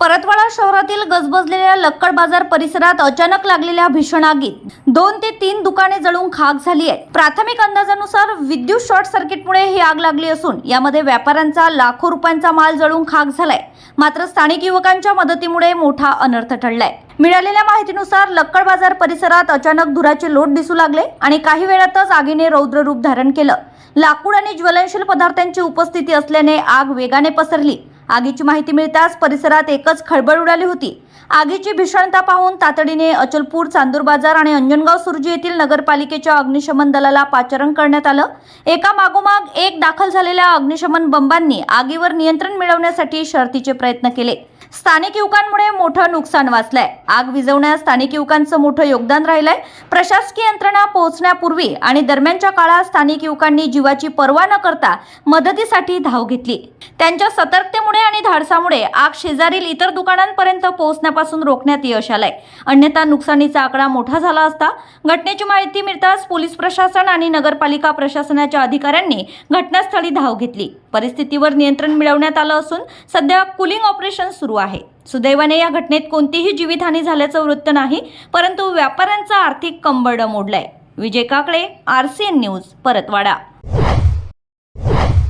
परतवाडा शहरातील गजबजलेल्या लक्कड बाजार परिसरात अचानक लागलेल्या भीषण आगीत 2 ते 3 दुकाने जळून खाक झाली आहेत। प्राथमिक अंदाजानुसार विद्युत शॉर्ट सर्किटमुळे ही आग लागली असून यामध्ये व्यापाऱ्यांचा लाखो रुपयांचा माल जळून खाक झालाय। मात्र स्थानिक युवकांच्या मदतीमुळे मोठा अनर्थ टळलाय। मिळालेल्या माहितीनुसार लक्कड बाजार परिसरात अचानक धुराचे लोट दिसू लागले आणि काही वेळातच आगीने रौद्र रूप धारण केलं। लाकूड आणि ज्वलनशील पदार्थांची उपस्थिती असल्याने आग वेगाने पसरली। आगीची माहिती मिळताच परिसरात एकच खळबळ उडाली होती। आगीची भीषणता पाहून तातडीने अचलपूर, चांदूर बाजार आणि अंजनगाव सुर्जी येथील नगरपालिकेच्या अग्निशमन दलाला पाचारण करण्यात आलं। एका मागोमाग एक दाखल झालेल्या अग्निशमन बंबांनी आगीवर नियंत्रण मिळवण्यासाठी शर्थीचे प्रयत्न केले। स्थानिक युवकांमुळे मोठं नुकसान वाचलंय। आग विझवण्यात स्थानिक युवकांचं मोठं योगदान राहिलंय। प्रशासकीय यंत्रणा पोहोचण्यापूर्वी आणि दरम्यानच्या काळात स्थानिक युवकांनी जीवाची पर्वा न करता मदतीसाठी धाव घेतली। त्यांच्या सतर्कतेमुळे आणि धाडसामुळे आग शेजारील इतर दुकानांपर्यंत पोहोचण्यापासून रोखण्यात यश आलंय। अन्यथा नुकसानीचा आकडा मोठा झाला असता। घटनेची माहिती मिळताच पोलीस प्रशासन आणि नगरपालिका प्रशासनाच्या अधिकाऱ्यांनी घटनास्थळी धाव घेतली। परिस्थितीवर नियंत्रण मिळवण्यात आलं असून सध्या कूलिंग ऑपरेशन सुरू आहे। सुदैवाने या घटनेत कोणतीही जीवितहानी झाल्याचं वृत्त नाही, परंतु व्यापाऱ्यांचा आर्थिक कंबरडं मोडलंय। विजय काकडे, RCN न्यूज, परतवाडा।